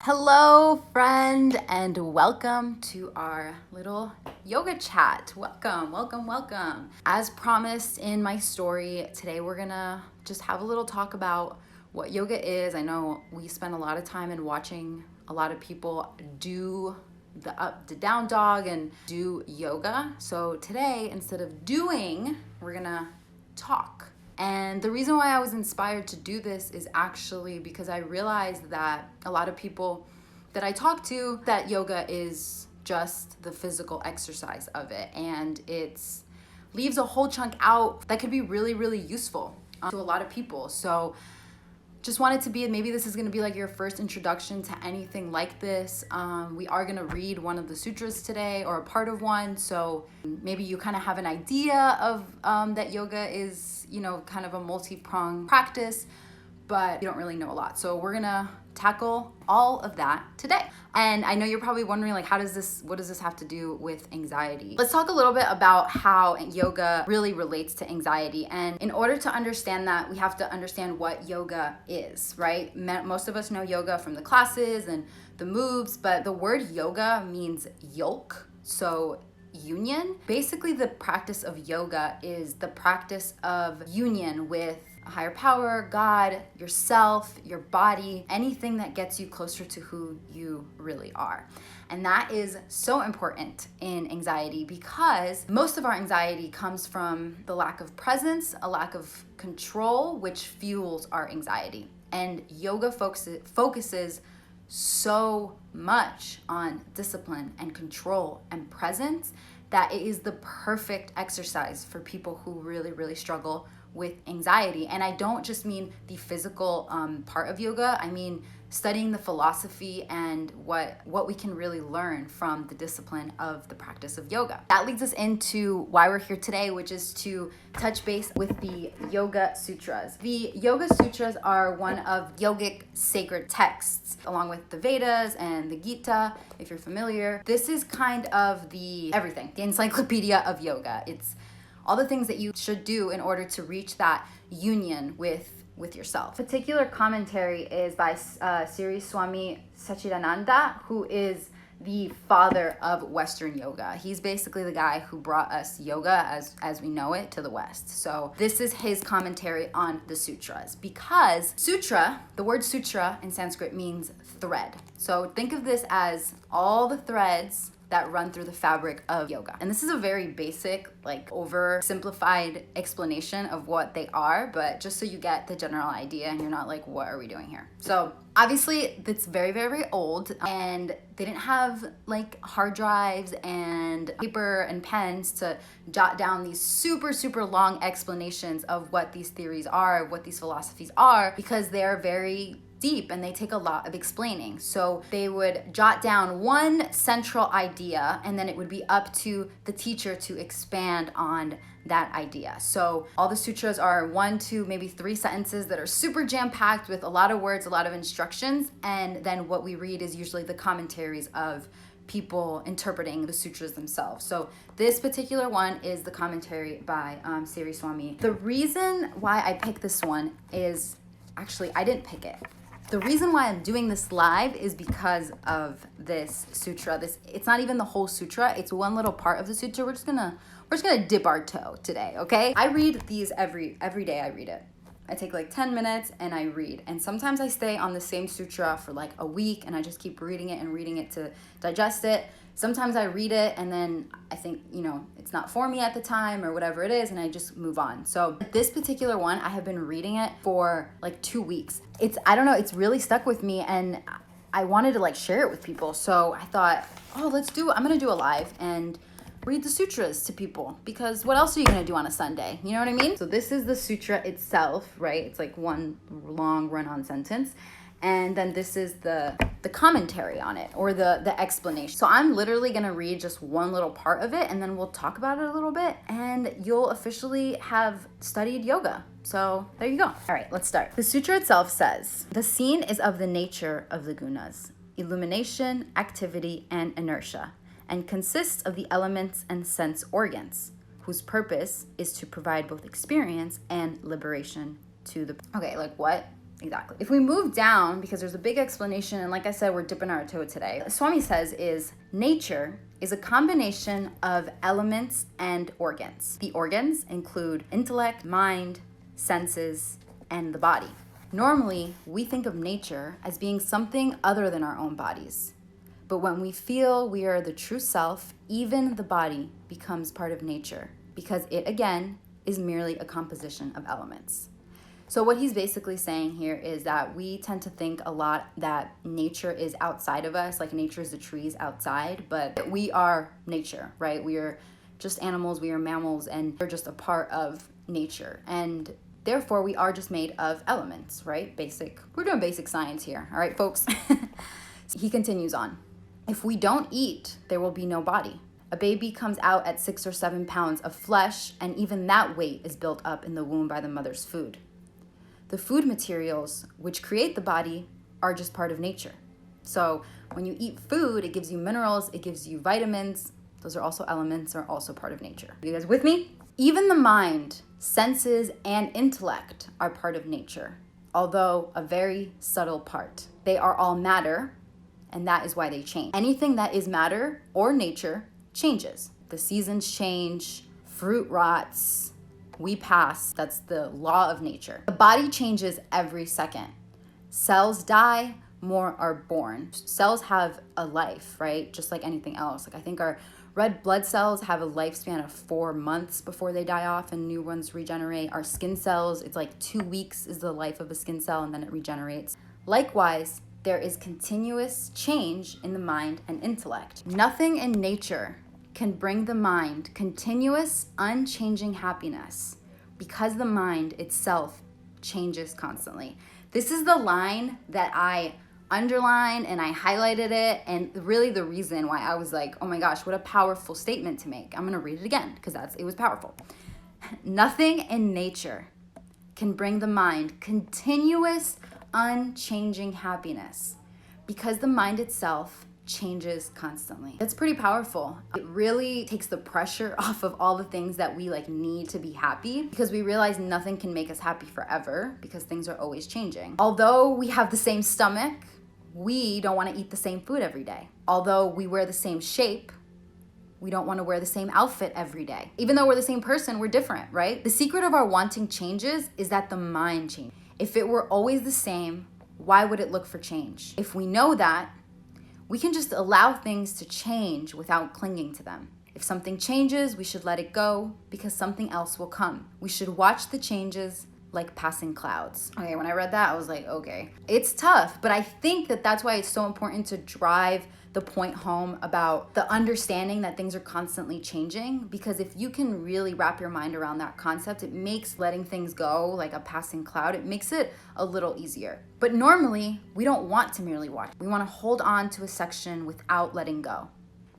Hello, friend, and welcome to our little yoga chat. Welcome. As promised in my story, today we're gonna just have a little talk about what yoga is. I know we spend a lot of time in watching a lot of people do the up to down dog and do yoga. So today, instead of doing, we're gonna talk. And the reason why I was inspired to do this is actually because I realized that a lot of people that I talk to, that yoga is just the physical exercise of it, and it's leaves a whole chunk out that could be really, really useful to a lot of people. So just wanted to be, maybe this is going to be like your first introduction to anything like this. We are going to read one of the sutras today, or a part of one, so maybe you kind of have an idea of that yoga is, kind of a multi-pronged practice, but you don't really know a lot. So we're gonna tackle all of that today. And I know you're probably wondering, like, what does this have to do with anxiety? Let's talk a little bit about how yoga really relates to anxiety. And in order to understand that, we have to understand what yoga is, right? Most of us know yoga from the classes and the moves, but the word yoga means yolk, so union. Basically, the practice of yoga is the practice of union with a higher power, God, yourself, your body, anything that gets you closer to who you really are. And that is so important in anxiety, because most of our anxiety comes from the lack of presence, a lack of control, which fuels our anxiety. And yoga focuses so much on discipline and control and presence that it is the perfect exercise for people who really, really struggle with anxiety. And I don't just mean the physical part of yoga. I mean studying the philosophy and what we can really learn from the discipline of the practice of yoga. That leads us into why we're here today, which is to touch base with the Yoga Sutras. The Yoga Sutras are one of yogic sacred texts, along with the Vedas and the Gita, if you're familiar. This is kind of the encyclopedia of yoga. It's all the things that you should do in order to reach that union with yourself. Particular commentary is by Sri Swami Satchidananda, who is the father of Western yoga. He's basically the guy who brought us yoga as we know it to the West. So this is his commentary on the sutras, because sutra, the word sutra in Sanskrit means thread. So think of this as all the threads that run through the fabric of yoga. And this is a very basic, oversimplified explanation of what they are, but just so you get the general idea and you're not like, what are we doing here? So obviously it's very, very old, and they didn't have hard drives and paper and pens to jot down these super, super long explanations of what these theories are, what these philosophies are, because they're very deep and they take a lot of explaining. So they would jot down one central idea, and then it would be up to the teacher to expand on that idea. So all the sutras are 1, 2, maybe 3 sentences that are super jam-packed with a lot of words, a lot of instructions, and then what we read is usually the commentaries of people interpreting the sutras themselves. So this particular one is the commentary by Sri Swami. The reason why I picked this one is, actually, I didn't pick it. The reason why I'm doing this live is because of this sutra. It's not even the whole sutra, it's one little part of the sutra. We're just gonna dip our toe today, okay? I read these every day. I read it. I take 10 minutes and I read. And sometimes I stay on the same sutra for a week, and I just keep reading it to digest it. Sometimes I read it and then I think, it's not for me at the time or whatever it is, and I just move on. So this particular one, I have been reading it for 2 weeks. I don't know, it's really stuck with me, and I wanted to share it with people. So I thought, I'm gonna do a live and read the sutras to people, because what else are you gonna do on a Sunday? You know what I mean? So this is the sutra itself, right? It's one long run-on sentence. And then this is the commentary on it, or the explanation. So I'm literally gonna read just one little part of it, and then we'll talk about it a little bit, and you'll officially have studied yoga. So there you go. All right, let's start. The sutra itself says, "The scene is of the nature of the gunas, illumination, activity, and inertia, and consists of the elements and sense organs, whose purpose is to provide both experience and liberation to the..." Okay, what? Exactly. If we move down, because there's a big explanation, and like I said, we're dipping our toe today. Swami says is nature is a combination of elements and organs. The organs include intellect, mind, senses, and the body. Normally, we think of nature as being something other than our own bodies. But when we feel we are the true self, even the body becomes part of nature, because it, again, is merely a composition of elements. So what he's basically saying here is that we tend to think a lot that nature is outside of us, like nature is the trees outside, but we are nature, right? We are just animals, we are mammals, and we're just a part of nature. And therefore, we are just made of elements, right? We're doing basic science here, all right, folks? He continues on. If we don't eat, there will be no body. A baby comes out at 6 or 7 pounds of flesh, and even that weight is built up in the womb by the mother's food. The food materials which create the body are just part of nature. So when you eat food, it gives you minerals, it gives you vitamins. Those are also elements, are also part of nature. You guys with me? Even the mind, senses, and intellect are part of nature, although a very subtle part. They are all matter, and that is why they change. Anything that is matter or nature changes. The seasons change, fruit rots, we pass. That's the law of nature. The body changes every second. Cells die, more are born. Cells have a life, right? Just like anything else. Like I think our red blood cells have a lifespan of 4 months before they die off and new ones regenerate. Our skin cells, it's like 2 weeks is the life of a skin cell and then it regenerates. Likewise, there is continuous change in the mind and intellect. Nothing in nature can bring the mind continuous, unchanging happiness because the mind itself changes constantly. This is the line that I underlined and I highlighted it, and really the reason why I was like, oh my gosh, what a powerful statement to make. I'm gonna read it again because it was powerful. Nothing in nature can bring the mind continuous, unchanging happiness because the mind itself changes constantly. That's pretty powerful. It really takes the pressure off of all the things that we need to be happy, because we realize nothing can make us happy forever because things are always changing. Although we have the same stomach, we don't want to eat the same food every day. Although we wear the same shape, we don't want to wear the same outfit every day. Even though we're the same person, we're different, right? The secret of our wanting changes is that the mind changes. If it were always the same, why would it look for change? If we know that, we can just allow things to change without clinging to them. If something changes, we should let it go because something else will come. We should watch the changes like passing clouds. Okay, when I read that, I was like, okay. It's tough, but I think that that's why it's so important to drive the point home about the understanding that things are constantly changing, because if you can really wrap your mind around that concept, it makes letting things go like a passing cloud, it makes it a little easier. But normally, we don't want to merely watch. We want to hold on to a section without letting go.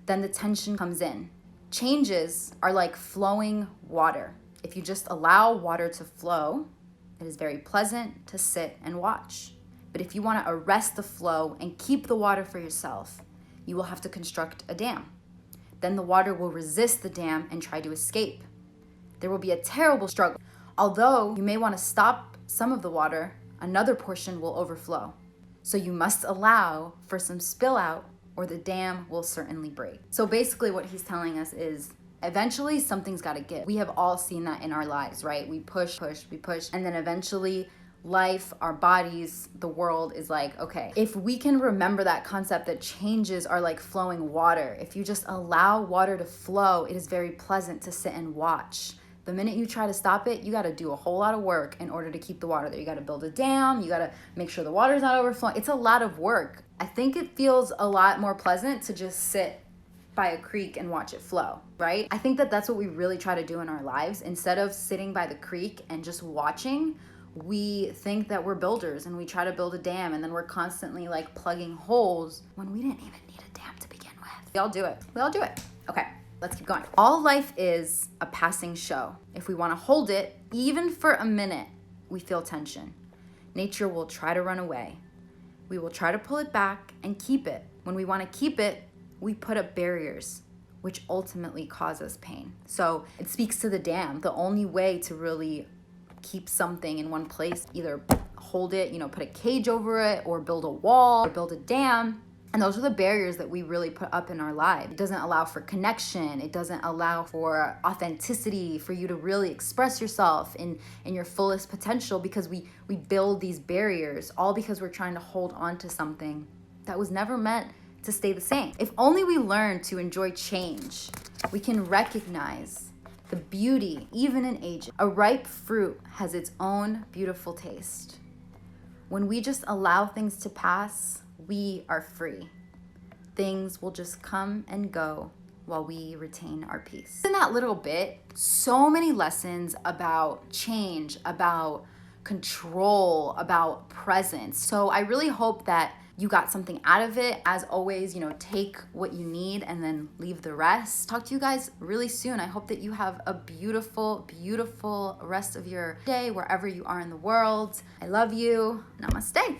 Then the tension comes in. Changes are like flowing water. If you just allow water to flow, it is very pleasant to sit and watch. But if you want to arrest the flow and keep the water for yourself, you will have to construct a dam. Then the water will resist the dam and try to escape. There will be a terrible struggle. Although you may want to stop some of the water, another portion will overflow. So you must allow for some spill out or the dam will certainly break. So basically what he's telling us is eventually something's got to give. We have all seen that in our lives, right? We push, and then eventually life, our bodies, the world is like, okay, if we can remember that concept that changes are like flowing water, if you just allow water to flow, it is very pleasant to sit and watch. The minute you try to stop it, you got to do a whole lot of work in order to keep the water there. You got to build a dam, you got to make sure the water's not overflowing. It's a lot of work. I think it feels a lot more pleasant to just sit by a creek and watch it flow, right? I think that that's what we really try to do in our lives. Instead of sitting by the creek and just watching, we think that we're builders and we try to build a dam, and then we're constantly like plugging holes when we didn't even need a dam to begin with. We all do it. Okay, let's keep going. All life is a passing show. If we want to hold it, even for a minute, we feel tension. Nature will try to run away. We will try to pull it back and keep it. When we want to keep it, we put up barriers, which ultimately cause us pain. So it speaks to the dam. The only way to really keep something in one place, either hold it, put a cage over it, or build a wall, or build a dam. And those are the barriers that we really put up in our life. It doesn't allow for connection. It doesn't allow for authenticity, for you to really express yourself in your fullest potential, because we build these barriers all because we're trying to hold on to something that was never meant to stay the same. If only we learn to enjoy change, we can recognize the beauty even in aging. A ripe fruit has its own beautiful taste. When we just allow things to pass, we are free. Things will just come and go while we retain our peace. In that little bit, so many lessons about change, about control, about presence. So I really hope that you got something out of it. As always, take what you need and then leave the rest. Talk to you guys really soon. I hope that you have a beautiful, beautiful rest of your day wherever you are in the world. I love you. Namaste.